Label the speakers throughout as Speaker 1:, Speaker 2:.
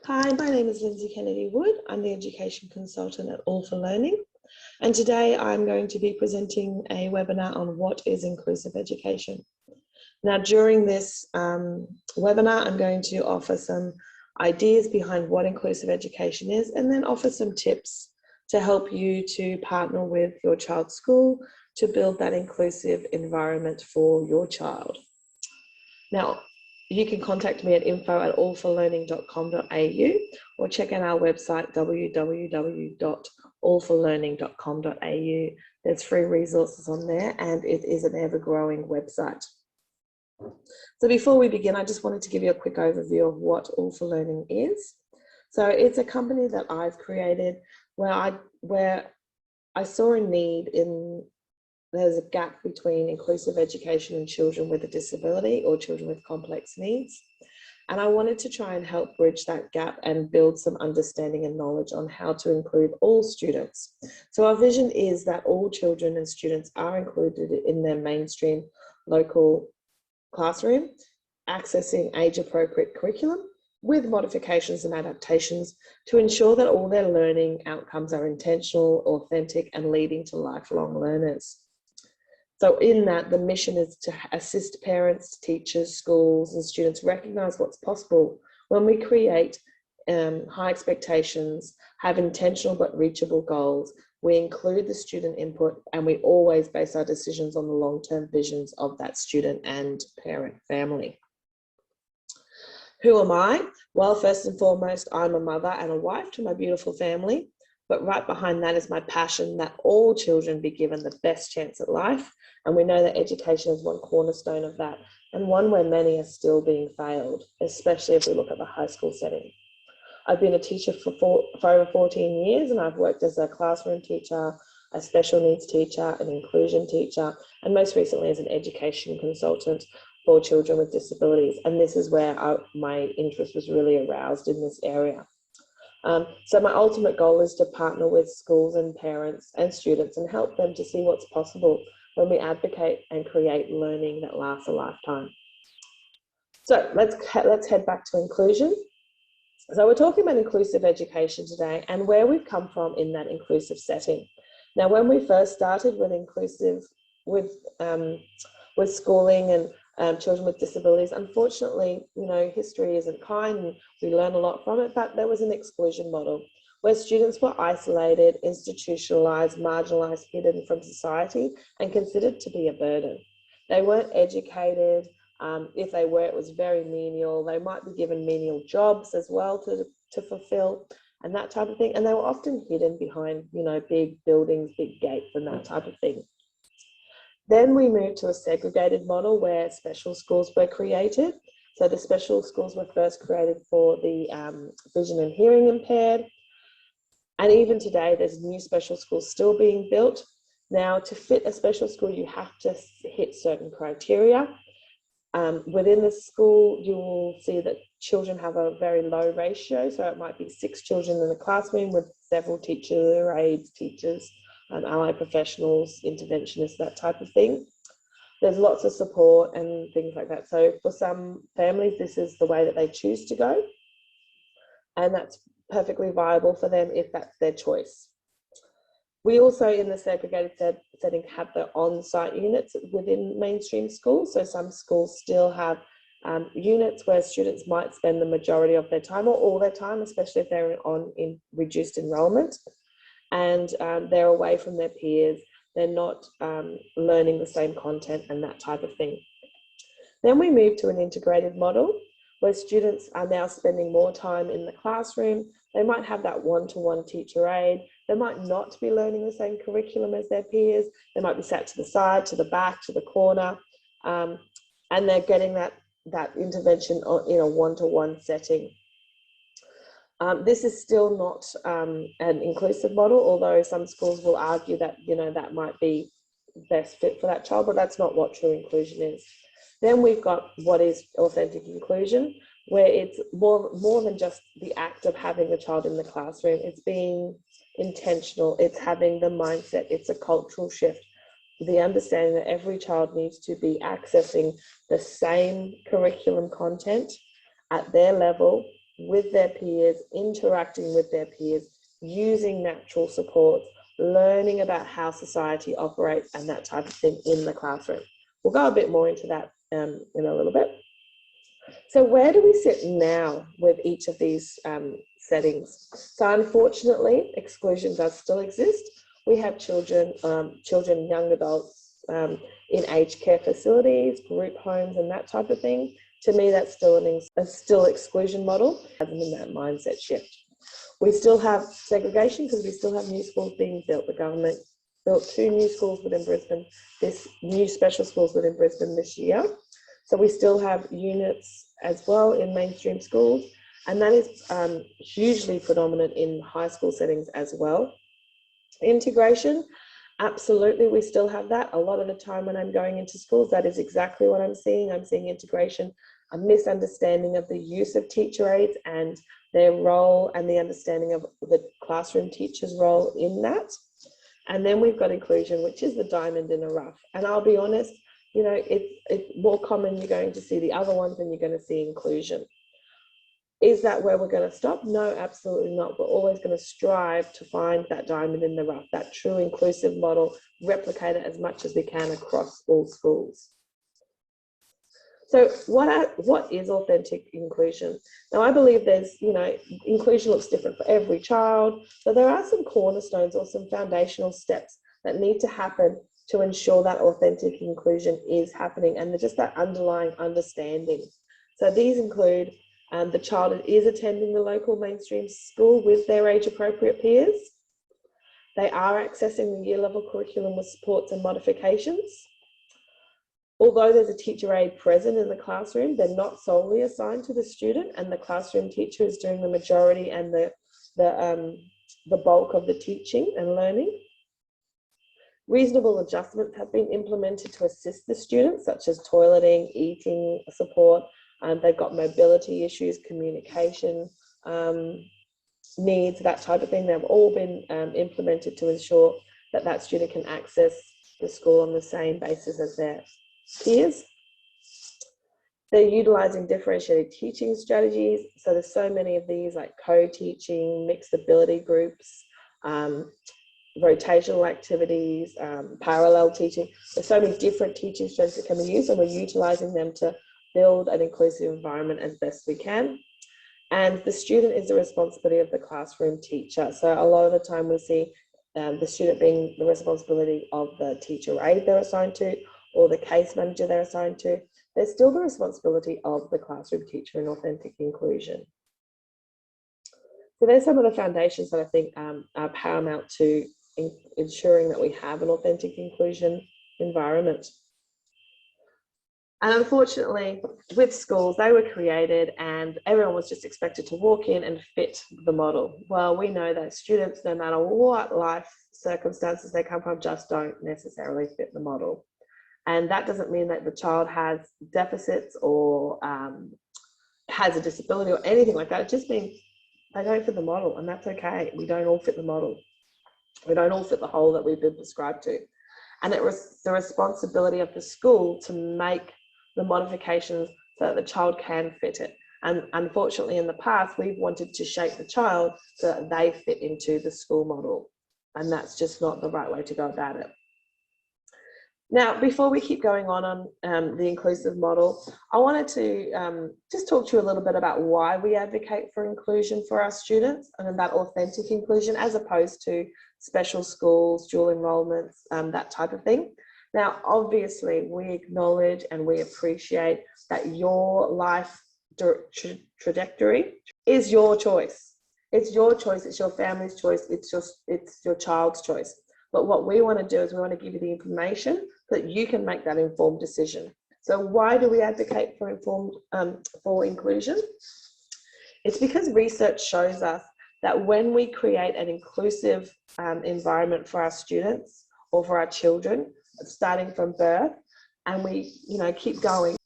Speaker 1: Hi, my name is Lindsay Kennedy Wood. I'm the Education Consultant at All for Learning. And today I'm going to be presenting a webinar on what is inclusive education. Now, during this webinar, I'm going to offer some ideas behind what inclusive education is and then offer some tips to help you to partner with your child's school to build that inclusive environment for your child. Now, you can contact me at info@allforlearning.com.au or check out our website www.allforlearning.com.au. There's free resources on there and it is an ever-growing website. So before we begin, I just wanted to give you a quick overview of what All for Learning is. So it's a company that I've created where I saw a need in there's a gap between inclusive education and children with a disability or children with complex needs. And I wanted to try and help bridge that gap and build some understanding and knowledge on how to include all students. So our vision is that all children and students are included in their mainstream local classroom, accessing age-appropriate curriculum with modifications and adaptations to ensure that all their learning outcomes are intentional, authentic, and leading to lifelong learners. So in that, the mission is to assist parents, teachers, schools, and students recognize what's possible when we create high expectations, have intentional but reachable goals. We include the student input and we always base our decisions on the long-term visions of that student and parent family. Who am I? Well, first and foremost, I'm a mother and a wife to my beautiful family. But right behind that is my passion that all children be given the best chance at life. And we know that education is one cornerstone of that and one where many are still being failed, especially if we look at the high school setting. I've been a teacher for over 14 years and I've worked as a classroom teacher, a special needs teacher, an inclusion teacher, and most recently as an education consultant for children with disabilities. And this is where my interest was really aroused in this area. So my ultimate goal is to partner with schools and parents and students and help them to see what's possible when we advocate and create learning that lasts a lifetime. So let's head back to inclusion. So we're talking about inclusive education today and where we've come from in that inclusive setting. Now, when we first started with with schooling and children with disabilities, unfortunately, history isn't kind and we learn a lot from it, but there was an exclusion model where students were isolated, institutionalized, marginalized, hidden from society and considered to be a burden. They weren't educated. If they were, it was very menial. They might be given menial jobs as well to fulfill and that type of thing. And they were often hidden behind, big buildings, big gates and that type of thing. Then we moved to a segregated model where special schools were created. So the special schools were first created for the vision and hearing impaired. And even today, there's new special schools still being built. Now, to fit a special school, you have to hit certain criteria. Within the school, you will see that children have a very low ratio. So it might be 6 children in the classroom with several teacher aides, teachers, allied professionals, interventionists, that type of thing. There's lots of support and things like that. So for some families, this is the way that they choose to go. And that's perfectly viable for them if that's their choice. We also, in the segregated setting, have the on-site units within mainstream schools. So some schools still have units where students might spend the majority of their time or all their time, especially if they're in reduced enrollment. And they're away from their peers. They're not learning the same content and that type of thing. Then we move to an integrated model where students are now spending more time in the classroom. They might have that one-to-one teacher aide. They might not be learning the same curriculum as their peers. They might be sat to the side, to the back, to the corner, and they're getting that intervention in a one-to-one setting. This is still not an inclusive model, although some schools will argue that, that might be best fit for that child, but that's not what true inclusion is. Then we've got what is authentic inclusion, where it's more than just the act of having the child in the classroom. It's being intentional. It's having the mindset. It's a cultural shift. The understanding that every child needs to be accessing the same curriculum content at their level with their peers, interacting with their peers, using natural supports, learning about how society operates and that type of thing in the classroom. We'll go a bit more into that in a little bit. So where do we sit now with each of these settings? So unfortunately, exclusion does still exist. We have children, young adults in aged care facilities, group homes and that type of thing. To me, that's still an exclusion model, rather than that mindset shift. We still have segregation because we still have new schools being built. The government built 2 new schools within Brisbane, new special schools within Brisbane this year. So we still have units as well in mainstream schools, and that is hugely predominant in high school settings as well. Integration, absolutely, we still have that. A lot of the time when I'm going into schools, that is exactly what I'm seeing. I'm seeing integration, a misunderstanding of the use of teacher aides and their role, and the understanding of the classroom teacher's role in that. And then we've got inclusion, which is the diamond in the rough. And I'll be honest, you know, it's more common you're going to see the other ones than you're going to see inclusion. Is that where we're going to stop? No, absolutely not. We're always going to strive to find that diamond in the rough, that true inclusive model, replicate it as much as we can across all schools. So what is authentic inclusion? Now, I believe there's, you know, inclusion looks different for every child, but there are some cornerstones or some foundational steps that need to happen to ensure that authentic inclusion is happening, and just that underlying understanding. So these include the child is attending the local mainstream school with their age-appropriate peers. They are accessing the year-level curriculum with supports and modifications. Although there's a teacher aide present in the classroom, they're not solely assigned to the student, and the classroom teacher is doing the majority and the bulk of the teaching and learning. Reasonable adjustments have been implemented to assist the students, such as toileting, eating support. They've got mobility issues, communication needs, that type of thing. They've all been implemented to ensure that that student can access the school on the same basis as their peers. They're utilising differentiated teaching strategies. So there's so many of these, like co-teaching, mixed ability groups, rotational activities, parallel teaching. There's so many different teaching strategies that can be used, and we're utilising them to build an inclusive environment as best we can. And the student is the responsibility of the classroom teacher. So a lot of the time we see the student being the responsibility of the teacher aide they're assigned to, or the case manager they're assigned to. They're still the responsibility of the classroom teacher in authentic inclusion. So there's some of the foundations that I think are paramount to ensuring that we have an authentic inclusion environment. And unfortunately, with schools, they were created and everyone was just expected to walk in and fit the model. Well, we know that students, no matter what life circumstances they come from, just don't necessarily fit the model. And that doesn't mean that the child has deficits or has a disability or anything like that. It just means they don't fit the model, and that's okay. We don't all fit the model. We don't all fit the hole that we've been prescribed to. And it was the responsibility of the school to make the modifications so that the child can fit it. And unfortunately, in the past, we've wanted to shape the child so that they fit into the school model. And that's just not the right way to go about it. Now, before we keep going on the inclusive model, I wanted to just talk to you a little bit about why we advocate for inclusion for our students, and that authentic inclusion as opposed to special schools, dual enrollments, that type of thing. Now, obviously, we acknowledge and we appreciate that your life trajectory is your choice. It's your choice, it's your family's choice, it's your child's choice. But what we want to do is we want to give you the information so that you can make that informed decision. So why do we advocate for inclusion? It's because research shows us that when we create an inclusive environment for our students or for our children, starting from birth, and we keep going.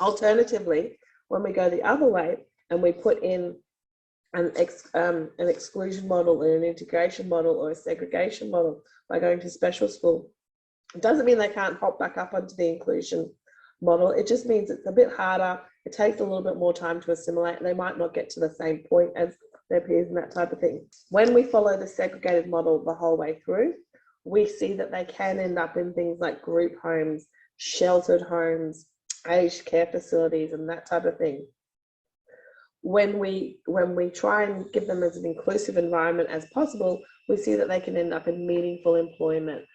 Speaker 1: Alternatively, when we go the other way and we put in an exclusion model or an integration model or a segregation model by going to special school, it doesn't mean they can't hop back up onto the inclusion model. It just means it's a bit harder It takes a little bit more time to assimilate. They might not get to the same point as their peers and that type of thing. When we follow the segregated model the whole way through, we see that they can end up in things like group homes, sheltered homes, aged care facilities, and that type of thing. When we try and give them as an inclusive environment as possible, we see that they can end up in meaningful employment,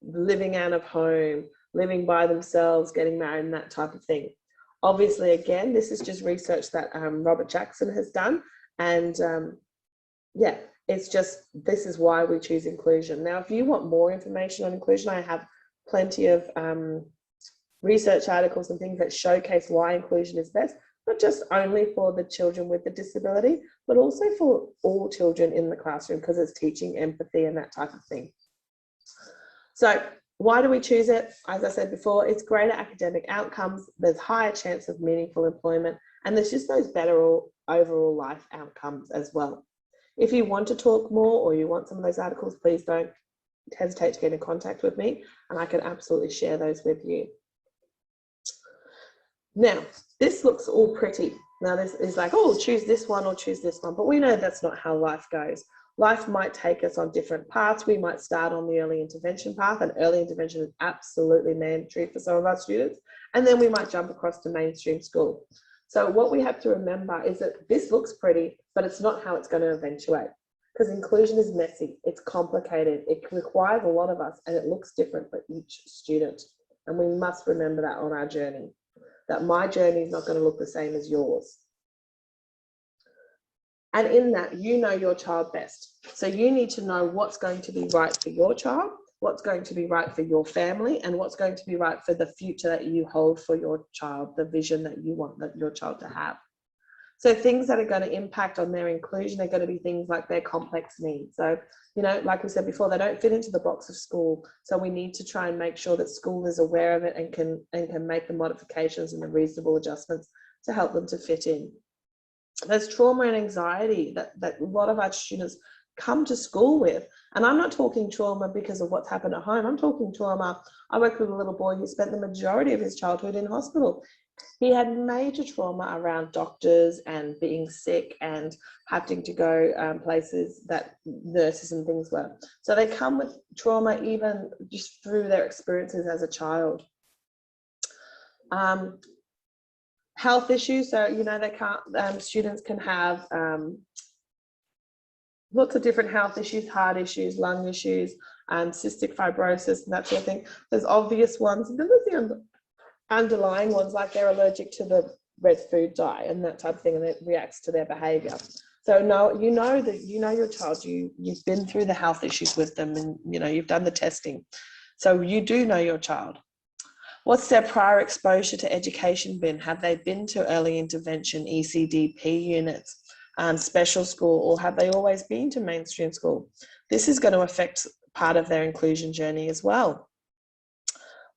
Speaker 1: living out of home, living by themselves, getting married, and that type of thing. Obviously, again, this is just research that Robert Jackson has done. And yeah, it's just, this is why we choose inclusion. Now, if you want more information on inclusion, I have plenty of research articles and things that showcase why inclusion is best, not just only for the children with the disability, but also for all children in the classroom, because it's teaching empathy and that type of thing. So why do we choose it? As I said before, it's greater academic outcomes, there's higher chance of meaningful employment, and there's just those better overall life outcomes as well. If you want to talk more or you want some of those articles, please don't hesitate to get in contact with me, and I can absolutely share those with you. Now, this looks all pretty. Now this is like, oh, choose this one or choose this one, but we know that's not how life goes. Life might take us on different paths. We might start on the early intervention path, and early intervention is absolutely mandatory for some of our students. And then we might jump across to mainstream school. So what we have to remember is that this looks pretty, but it's not how it's going to eventuate, because inclusion is messy, it's complicated, it requires a lot of us, and it looks different for each student. And we must remember that on our journey, that my journey is not going to look the same as yours. And in that, you know your child best. So you need to know what's going to be right for your child, what's going to be right for your family, and what's going to be right for the future that you hold for your child, the vision that you want your child to have. So things that are going to impact on their inclusion are going to be things like their complex needs. So, you know, like we said before, they don't fit into the box of school. So we need to try and make sure that school is aware of it and can make the modifications and the reasonable adjustments to help them to fit in. There's trauma and anxiety that a lot of our students come to school with. And I'm not talking trauma because of what's happened at home. I'm talking trauma. I worked with a little boy who spent the majority of his childhood in hospital. He had major trauma around doctors and being sick and having to go places that nurses and things were. So they come with trauma even just through their experiences as a child. Health issues, so you know, they can't, students can have lots of different health issues, heart issues, lung issues, cystic fibrosis and that sort of thing. There's obvious ones, and then there's the underlying ones, like they're allergic to the red food dye and that type of thing, and it reacts to their behavior. So no, you know your child, you've been through the health issues with them, and you know, you've done the testing. So you do know your child. What's their prior exposure to education been? Have they been to early intervention, ECDP units, special school, or have they always been to mainstream school? This is going to affect part of their inclusion journey as well.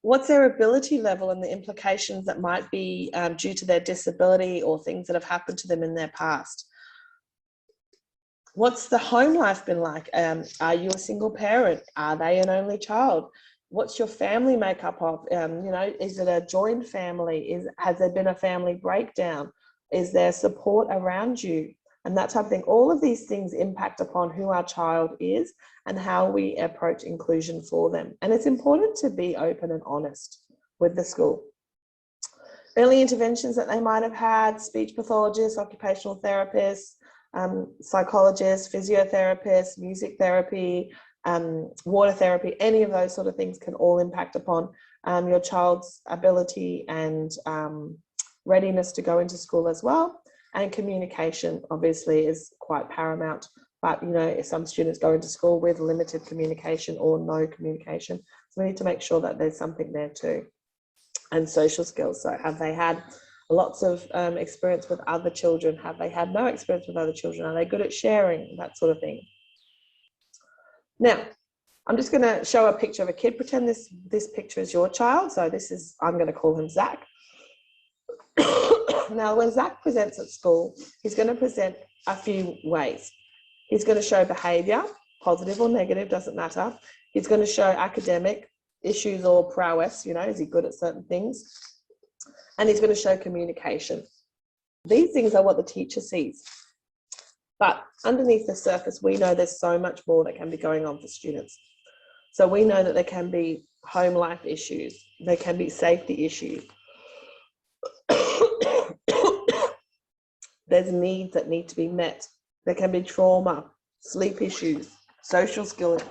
Speaker 1: What's their ability level and the implications that might be due to their disability or things that have happened to them in their past? What's the home life been like? Are you a single parent? Are they an only child? What's your family makeup of? You know, is it a joint family? Has there been a family breakdown? Is there support around you? And that type of thing. All of these things impact upon who our child is and how we approach inclusion for them. And it's important to be open and honest with the school. Early interventions that they might have had, speech pathologists, occupational therapists, psychologists, physiotherapists, music therapy, water therapy, any of those sort of things can all impact upon your child's ability and readiness to go into school as well. And communication obviously is quite paramount, but you know, if some students go into school with limited communication or no communication, so we need to make sure that there's something there too. And social skills, so have they had lots of experience with other children? Have they had no experience with other children? Are they good at sharing? That sort of thing. Now, I'm just going to show a picture of a kid. Pretend this picture is your child. So this is, I'm going to call him Zach. Now, when Zach presents at school, he's going to present a few ways. He's going to show behaviour, positive or negative, doesn't matter. He's going to show academic issues or prowess, you know, is he good at certain things? And he's going to show communication. These things are what the teacher sees. But underneath the surface, we know there's so much more that can be going on for students. So we know that there can be home life issues, there can be safety issues. There's needs that need to be met. There can be trauma, sleep issues, social skills,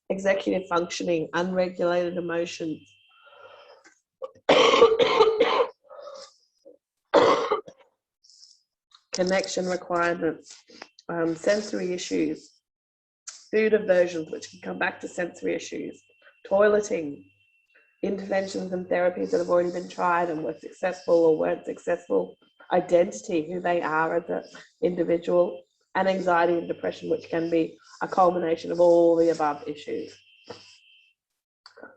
Speaker 1: executive functioning, unregulated emotions. Connection requirements, sensory issues, food aversions, which can come back to sensory issues, toileting, interventions and therapies that have already been tried and were successful or weren't successful, identity, who they are as an individual, and anxiety and depression, which can be a culmination of all the above issues.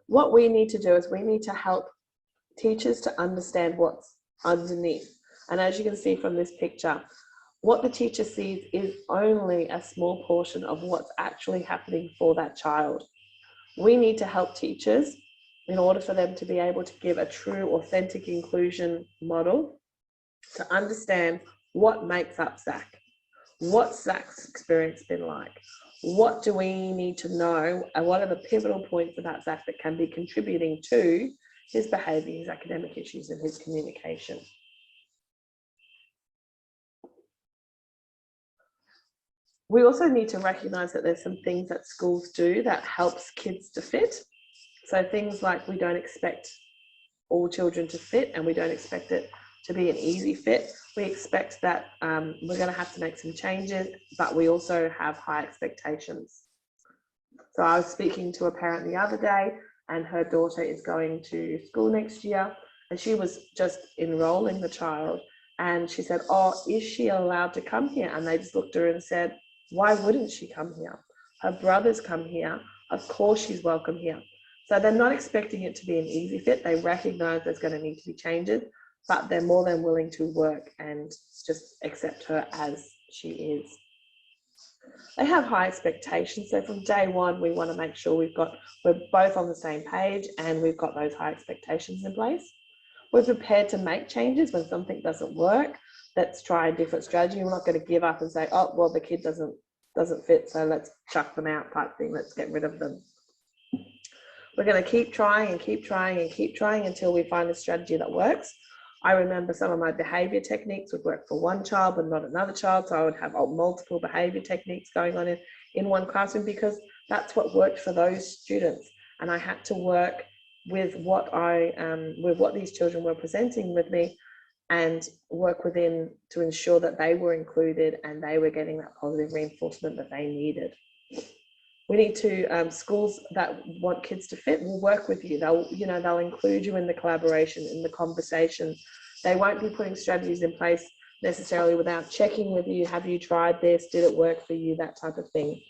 Speaker 1: What we need to do is we need to help teachers to understand what's underneath. And as you can see from this picture, what the teacher sees is only a small portion of what's actually happening for that child. We need to help teachers in order for them to be able to give a true, authentic inclusion model, to understand what makes up Zach. What's Zach's experience been like? What do we need to know? And what are the pivotal points about Zach that can be contributing to his behaviour, his academic issues, and his communication? We also need to recognise that there's some things that schools do that helps kids to fit. So things like we don't expect all children to fit, and we don't expect it to be an easy fit. We expect that we're going to have to make some changes, but we also have high expectations. So I was speaking to a parent the other day, and her daughter is going to school next year, and she was just enrolling the child, and she said, "Oh, is she allowed to come here?" And they just looked at her and said, "Why wouldn't she come here? Her brothers come here. Of course she's welcome here." So they're not expecting it to be an easy fit. They recognise there's going to need to be changes, but they're more than willing to work and just accept her as she is. They have high expectations. So from day one, we want to make sure we're both on the same page and we've got those high expectations in place. We're prepared to make changes when something doesn't work. Let's try a different strategy. We're not going to give up and say, "Oh, well, the kid doesn't fit, so let's chuck them out," type thing. Let's get rid of them. We're going to keep trying and keep trying and keep trying until we find a strategy that works. I remember some of my behaviour techniques would work for one child but not another child, so I would have multiple behaviour techniques going on in one classroom because that's what worked for those students. And I had to work with what these children were presenting with me and work within to ensure that they were included and they were getting that positive reinforcement that they needed. We need to, schools that want kids to fit will work with you. They'll include you in the collaboration, in the conversation. They won't be putting strategies in place necessarily without checking with you. Have you tried this? Did it work for you? That type of thing.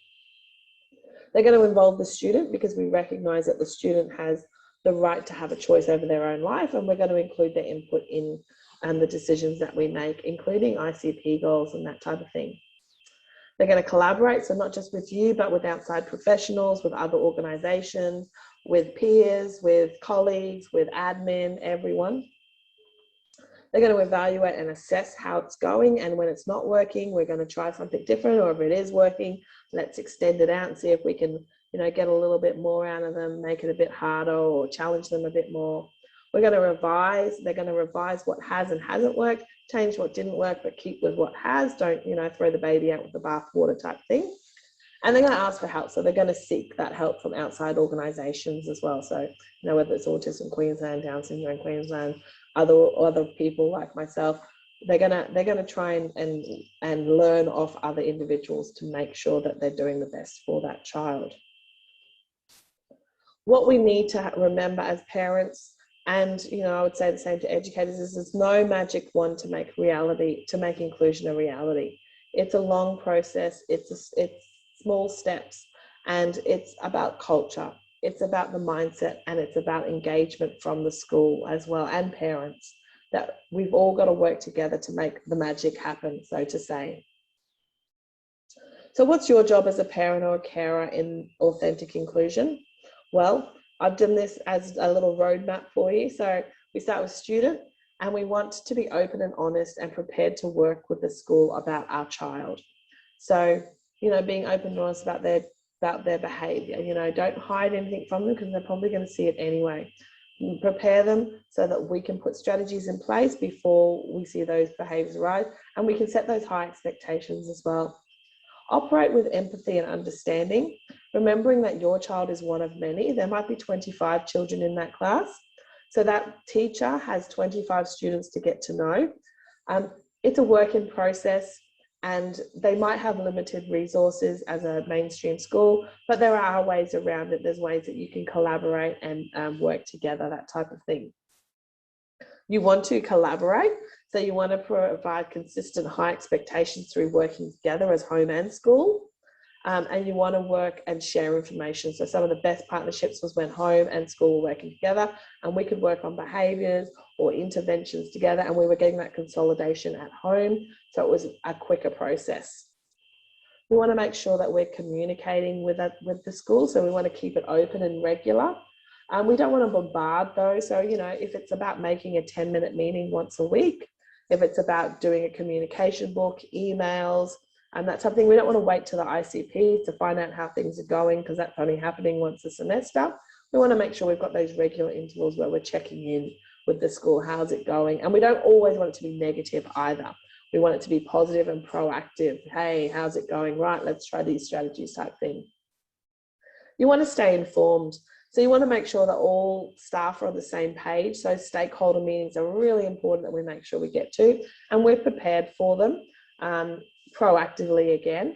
Speaker 1: They're going to involve the student because we recognise that the student has the right to have a choice over their own life, and we're going to include their input in the decisions that we make, including ICP goals and that type of thing. They're going to collaborate, so not just with you, but with outside professionals, with other organisations, with peers, with colleagues, with admin, everyone. They're going to evaluate and assess how it's going, and when it's not working, we're going to try something different, or if it is working, let's extend it out and see if we can, get a little bit more out of them, make it a bit harder or challenge them a bit more. We're going to revise. They're going to revise what has and hasn't worked, change what didn't work, but keep with what has. Don't, throw the baby out with the bathwater type thing. And they're going to ask for help. So they're going to seek that help from outside organisations as well. So, whether it's Autism Queensland, Down Syndrome Queensland, other people like myself, they're gonna try and learn off other individuals to make sure that they're doing the best for that child. What we need to remember as parents, and I would say the same to educators, is there's no magic wand to make inclusion a reality. It's a long process. It's small steps, and it's about culture. It's about the mindset, and it's about engagement from the school as well, and parents, that we've all got to work together to make the magic happen, so to say. So what's your job as a parent or a carer in authentic inclusion? Well, I've done this as a little roadmap for you. So we start with student, and we want to be open and honest and prepared to work with the school about our child. So, you know, being open and honest about their behavior, you know, don't hide anything from them because they're probably going to see it anyway. Prepare them so that we can put strategies in place before we see those behaviors arise, and we can set those high expectations as well. Operate with empathy and understanding, remembering that your child is one of many. There might be 25 children in that class, so that teacher has 25 students to get to know. It's a work in process, and they might have limited resources as a mainstream school, but there are ways around it. There's ways that you can collaborate and work together, that type of thing. You want to collaborate, so you want to provide consistent high expectations through working together as home and school. And you want to work and share information. So some of the best partnerships was when home and school were working together, and we could work on behaviours or interventions together, and we were getting that consolidation at home. So it was a quicker process. We want to make sure that we're communicating with the school. So we want to keep it open and regular. We don't want to bombard though. So, you know, if it's about making a 10-minute meeting once a week, if it's about doing a communication book, emails, and that's something we don't want to wait till the ICP to find out how things are going, because that's only happening once a semester. We want to make sure we've got those regular intervals where we're checking in with the school. How's it going? And we don't always want it to be negative either. We want it to be positive and proactive. Hey, how's it going? Right, let's try these strategies type thing. You want to stay informed. So you want to make sure that all staff are on the same page. So stakeholder meetings are really important that we make sure we get to, and we're prepared for them proactively again.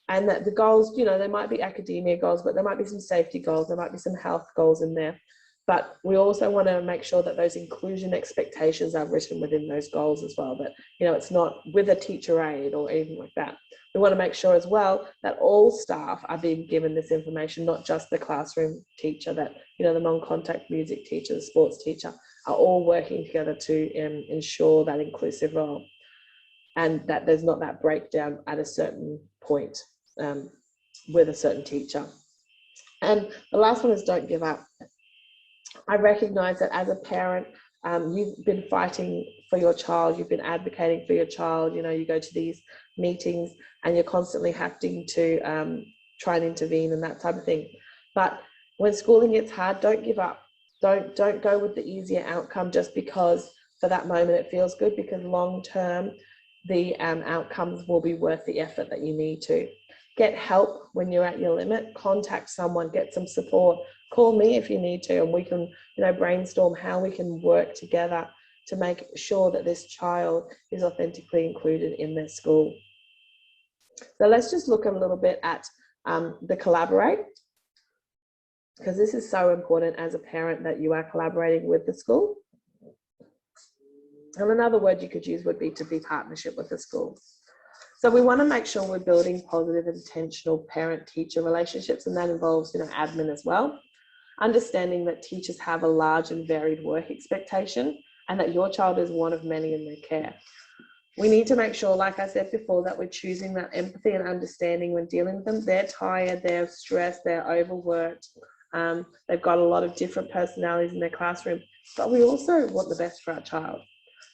Speaker 1: And that the goals, you know, there might be academia goals, but there might be some safety goals, there might be some health goals in there. But we also want to make sure that those inclusion expectations are written within those goals as well. That, you know, it's not with a teacher aide or anything like that. We want to make sure as well that all staff are being given this information, not just the classroom teacher, that, you know, the non-contact music teacher, the sports teacher are all working together to ensure that inclusive role, and that there's not that breakdown at a certain point with a certain teacher. And the last one is don't give up. I recognize that as a parent, you've been fighting for your child, you've been advocating for your child, you know, you go to these meetings and you're constantly having to try and intervene and that type of thing. But when schooling gets hard, don't give up. Don't go with the easier outcome just because for that moment it feels good, because long term the outcomes will be worth the effort that you need to. Get help when you're at your limit, contact someone, get some support, call me if you need to, and we can, you know, brainstorm how we can work together to make sure that this child is authentically included in their school. So let's just look a little bit at the collaborate, because this is so important as a parent that you are collaborating with the school. And another word you could use would be to be partnership with the school. So we want to make sure we're building positive, intentional parent-teacher relationships, and that involves, you know, admin as well. Understanding that teachers have a large and varied work expectation, and that your child is one of many in their care. We need to make sure, like I said before, that we're choosing that empathy and understanding when dealing with them. They're tired, they're stressed, they're overworked. They've got a lot of different personalities in their classroom, but we also want the best for our child.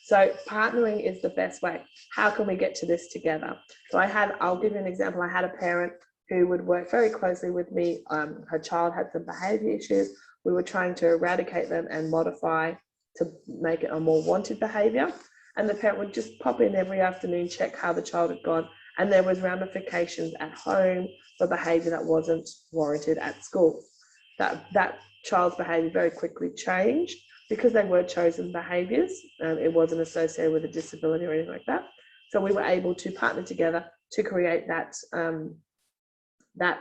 Speaker 1: So partnering is the best way. How can we get to this together? So I'll give you an example. I had a parent who would work very closely with me. Her child had some behavior issues. We were trying to eradicate them and modify to make it a more wanted behavior. And the parent would just pop in every afternoon, check how the child had gone. And there was ramifications at home for behavior that wasn't warranted at school. That child's behavior very quickly changed, because they were chosen behaviours. It wasn't associated with a disability or anything like that. So we were able to partner together to create that, that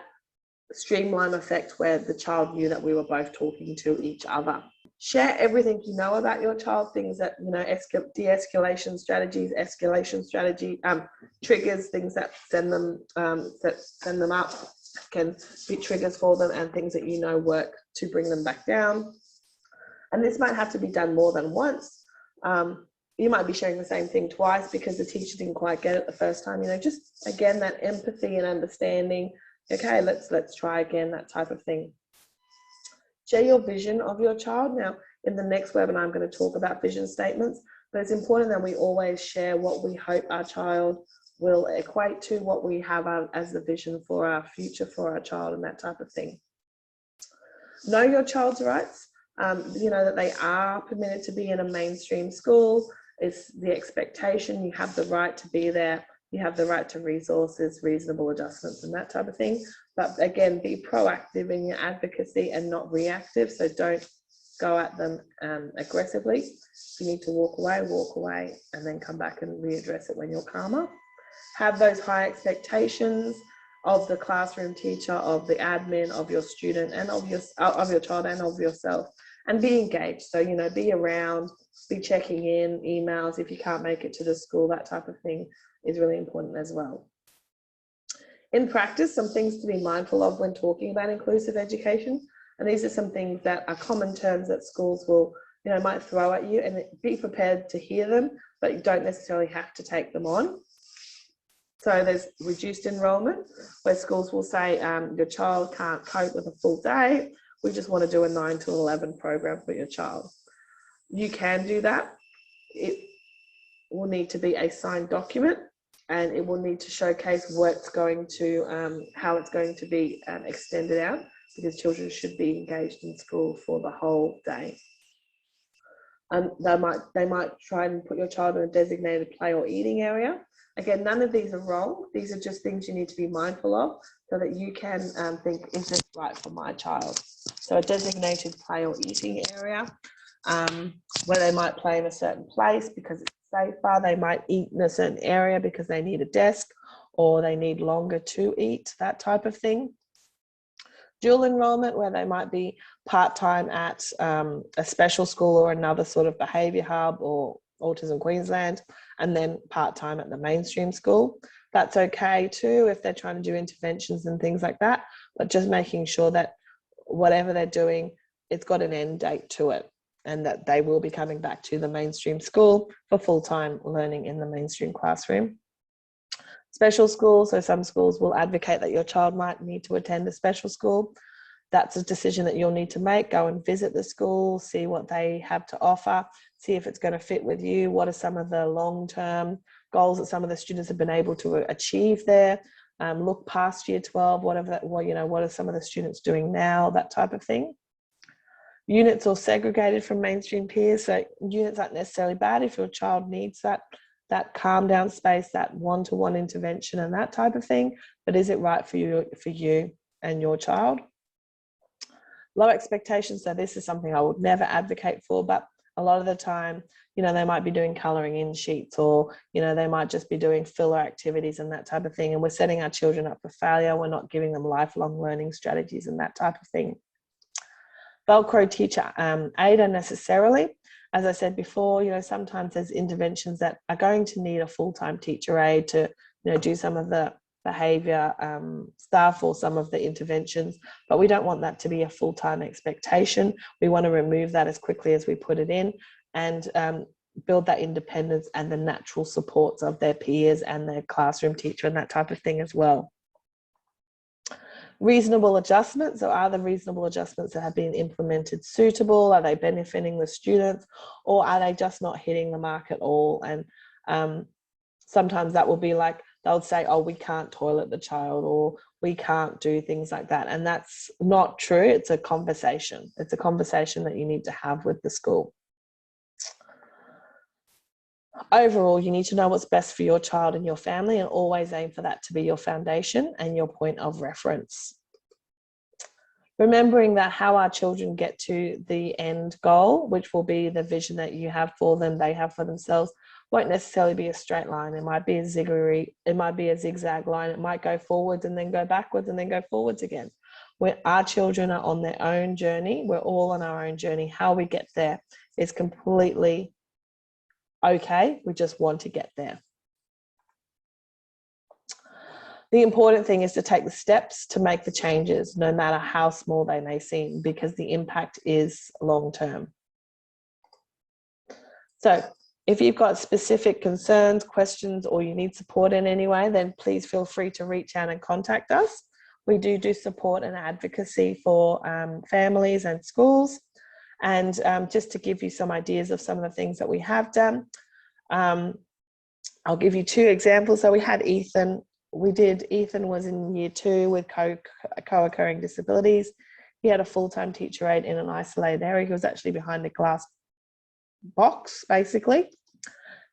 Speaker 1: streamline effect where the child knew that we were both talking to each other. Share everything you know about your child, things that, you know, de-escalation strategies, escalation strategy, triggers, things that send them up can be triggers for them, and things that, you know, work to bring them back down. And this might have to be done more than once. You might be sharing the same thing twice because the teacher didn't quite get it the first time. You know, just again, that empathy and understanding. Okay, let's try again, that type of thing. Share your vision of your child. Now, in the next webinar, I'm going to talk about vision statements, but it's important that we always share what we hope our child will equate to, what we have as the vision for our future for our child, and that type of thing. Know your child's rights. You know that they are permitted to be in a mainstream school. It's the expectation. You have the right to be there. You have the right to resources, reasonable adjustments, and that type of thing. But again, be proactive in your advocacy and not reactive. So don't go at them aggressively. If you need to walk away, and then come back and readdress it when you're calmer. Have those high expectations of the classroom teacher, of the admin, of your student, and of your child, and of yourself, and be engaged. So, you know, be around, be checking in, emails if you can't make it to the school. That type of thing is really important as well. In practice, some things to be mindful of when talking about inclusive education, and these are some things that are common terms that schools will, you know, might throw at you, and be prepared to hear them, but you don't necessarily have to take them on. So there's reduced enrolment, where schools will say your child can't cope with a full day. We just want to do a 9 to 11 program for your child. You can do that. It will need to be a signed document, and it will need to showcase what it's going to, how it's going to be extended out, because children should be engaged in school for the whole day. They might try and put your child in a designated play or eating area. Again, none of these are wrong. These are just things you need to be mindful of, so that you can think, is this right for my child? So a designated play or eating area, where they might play in a certain place because it's safer. They might eat in a certain area because they need a desk, or they need longer to eat, that type of thing. Dual enrolment, where they might be part-time at a special school or another sort of behaviour hub or Autism Queensland, and then part-time at the mainstream school. That's okay too if they're trying to do interventions and things like that, but just making sure that whatever they're doing, it's got an end date to it, and that they will be coming back to the mainstream school for full-time learning in the mainstream classroom. Special schools, so some schools will advocate that your child might need to attend a special school. That's a decision that you'll need to make. Go and visit the school, see what they have to offer, see if it's going to fit with you. What are some of the long-term goals that some of the students have been able to achieve there? Look past year 12, what are some of the students doing now, that type of thing. Units are segregated from mainstream peers, so units aren't necessarily bad if your child needs that calm down space, that one-to-one intervention and that type of thing, but is it right for you and your child? Low expectations, so this is something I would never advocate for, but a lot of the time, you know, they might be doing colouring in sheets, or, you know, they might just be doing filler activities and that type of thing, and we're setting our children up for failure. We're not giving them lifelong learning strategies and that type of thing. Velcro teacher aid unnecessarily. As I said before, you know, sometimes there's interventions that are going to need a full-time teacher aide to, you know, do some of the behaviour stuff or some of the interventions, but we don't want that to be a full-time expectation. We want to remove that as quickly as we put it in, and build that independence and the natural supports of their peers and their classroom teacher and that type of thing as well. Reasonable adjustments. So are the reasonable adjustments that have been implemented suitable? Are they benefiting the students, or are they just not hitting the mark at all? And sometimes that will be like, they'll say, oh, we can't toilet the child, or we can't do things like that. And that's not true. It's a conversation. It's a conversation that you need to have with the school. Overall, you need to know what's best for your child and your family, and always aim for that to be your foundation and your point of reference. Remembering that how our children get to the end goal, which will be the vision that you have for them, they have for themselves, won't necessarily be a straight line. It might be a zigzag line. It might go forwards and then go backwards and then go forwards again. Where our children are on their own journey, we're all on our own journey. How we get there is completely okay. We just want to get there. The important thing is to take the steps to make the changes, no matter how small they may seem, because the impact is long-term. So if you've got specific concerns, questions, or you need support in any way, then please feel free to reach out and contact us. We do support and advocacy for families and schools. And just to give you some ideas of some of the things that we have done, I'll give you 2 examples. So we had Ethan. Ethan was in year 2 with co-occurring disabilities. He had a full-time teacher aide in an isolated area. He was actually behind a glass box, basically.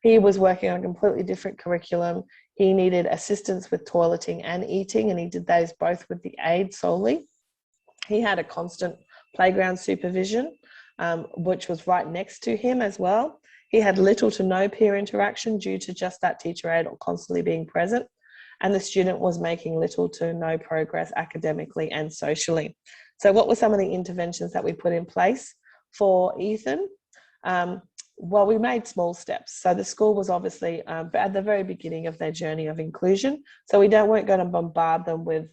Speaker 1: He was working on a completely different curriculum. He needed assistance with toileting and eating, and he did those both with the aide solely. He had a constant playground supervision, which was right next to him as well. He had little to no peer interaction due to just that teacher aide constantly being present, and the student was making little to no progress academically and socially. So what were some of the interventions that we put in place for Ethan? Well, we made small steps. So the school was obviously at the very beginning of their journey of inclusion. So we weren't going to bombard them with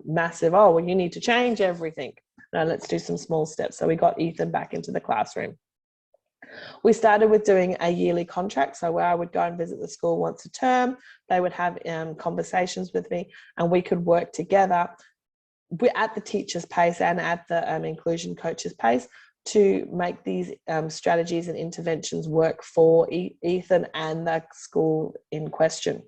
Speaker 1: massive, oh, well, you need to change everything. No, let's do some small steps. So we got Ethan back into the classroom. We started with doing a yearly contract. So where I would go and visit the school once a term, they would have conversations with me, and we could work together at the teacher's pace and at the inclusion coach's pace to make these strategies and interventions work for Ethan and the school in question.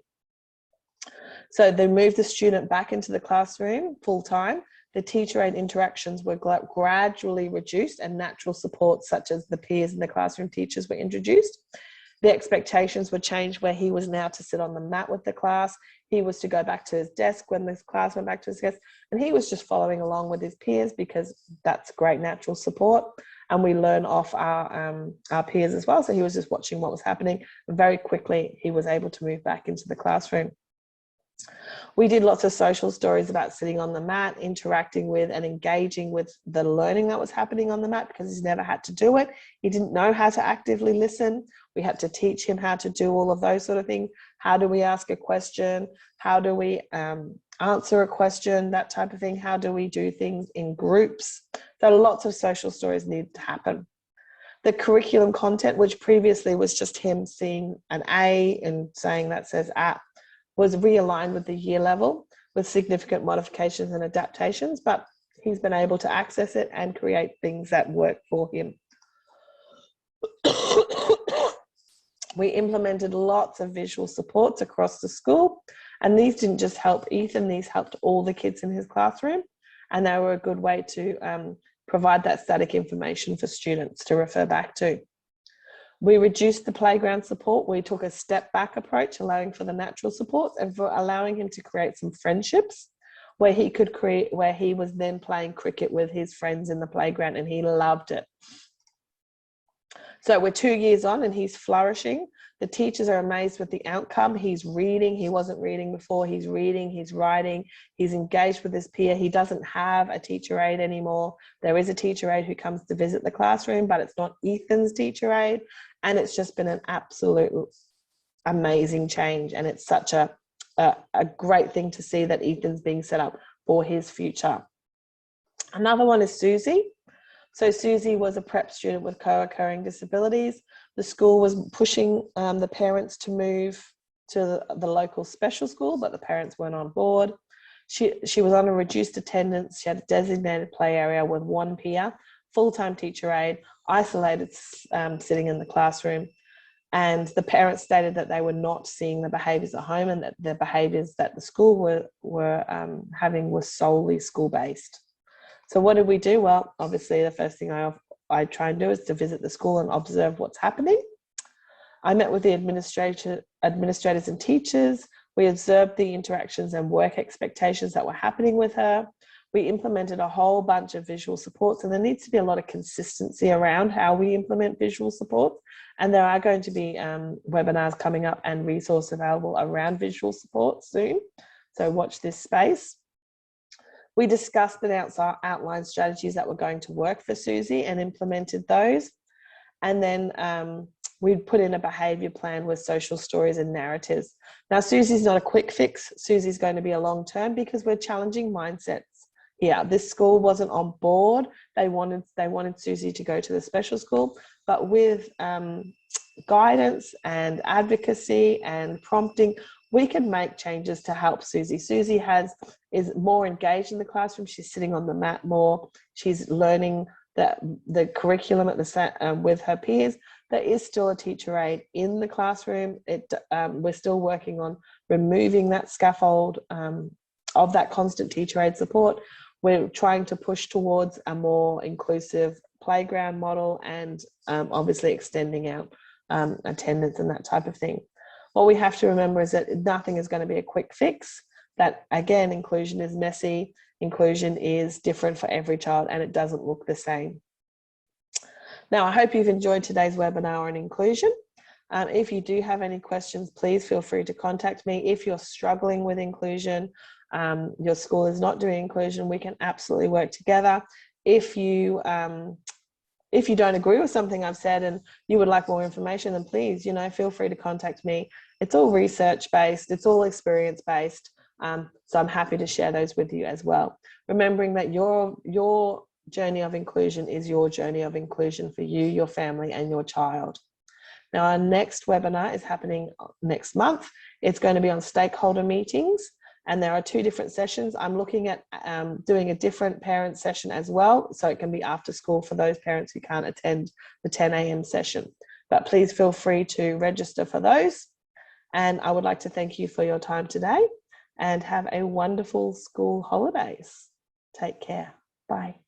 Speaker 1: So they moved the student back into the classroom full time. The teacher aide interactions were gradually reduced, and natural supports such as the peers and the classroom teachers were introduced. The expectations were changed, where he was now to sit on the mat with the class. He was to go back to his desk when this class went back to his desk, and he was just following along with his peers because that's great natural support. And we learn off our peers as well. So he was just watching what was happening. Very quickly, he was able to move back into the classroom. We did lots of social stories about sitting on the mat, interacting with and engaging with the learning that was happening on the mat, because he's never had to do it. He didn't know how to actively listen. We had to teach him how to do all of those sort of things. How do we ask a question? How do we answer a question? That type of thing. How do we do things in groups? So lots of social stories need to happen. The curriculum content, which previously was just him seeing an A and saying that says at, was realigned with the year level with significant modifications and adaptations, but he's been able to access it and create things that work for him. We implemented lots of visual supports across the school, and these didn't just help Ethan, these helped all the kids in his classroom, and they were a good way to provide that static information for students to refer back to. We reduced the playground support. We took a step back approach, allowing for the natural supports and for allowing him to create some friendships where he was then playing cricket with his friends in the playground, and he loved it. So we're 2 years on and he's flourishing. The teachers are amazed with the outcome. He's reading. He wasn't reading before. He's reading, he's writing, he's engaged with his peer. He doesn't have a teacher aide anymore. There is a teacher aide who comes to visit the classroom, but it's not Ethan's teacher aide. And it's just been an absolute amazing change. And it's such a great thing to see that Ethan's being set up for his future. Another one is Susie. So Susie was a prep student with co-occurring disabilities. The school was pushing the parents to move to the local special school, but the parents weren't on board. She was on a reduced attendance. She had a designated play area with one peer, full-time teacher aide, isolated sitting in the classroom. And the parents stated that they were not seeing the behaviours at home, and that the behaviours that the school were having were solely school-based. So what did we do? Well, obviously the first thing I try and do is to visit the school and observe what's happening. I met with the administrators and teachers. We observed the interactions and work expectations that were happening with her. We implemented a whole bunch of visual supports, and there needs to be a lot of consistency around how we implement visual supports. And there are going to be webinars coming up and resources available around visual support soon. So watch this space. We discussed and outlined strategies that were going to work for Susie and implemented those. And then we put in a behaviour plan with social stories and narratives. Now, Susie's not a quick fix. Susie's going to be a long term because we're challenging mindsets here. This school wasn't on board. They wanted Susie to go to the special school, but with guidance and advocacy and prompting, we can make changes to help Susie. Susie is more engaged in the classroom. She's sitting on the mat more. She's learning the curriculum at the with her peers. There is still a teacher aide in the classroom. We're still working on removing that scaffold of that constant teacher aide support. We're trying to push towards a more inclusive playground model and obviously extending out attendance and that type of thing. What we have to remember is that nothing is going to be a quick fix. That again, inclusion is messy. Inclusion is different for every child and it doesn't look the same. Now, I hope you've enjoyed today's webinar on inclusion. If you do have any questions, please feel free to contact me. If you're struggling with inclusion, your school is not doing inclusion, we can absolutely work together. If you don't agree with something I've said and you would like more information, then please, feel free to contact me. It's all research-based, it's all experience-based, so I'm happy to share those with you as well. Remembering that your journey of inclusion is your journey of inclusion for you, your family, and your child. Now, our next webinar is happening next month. It's going to be on stakeholder meetings, and there are 2 different sessions. I'm looking at doing a different parent session as well, so it can be after school for those parents who can't attend the 10 a.m. session. But please feel free to register for those. And I would like to thank you for your time today and have a wonderful school holidays. Take care. Bye.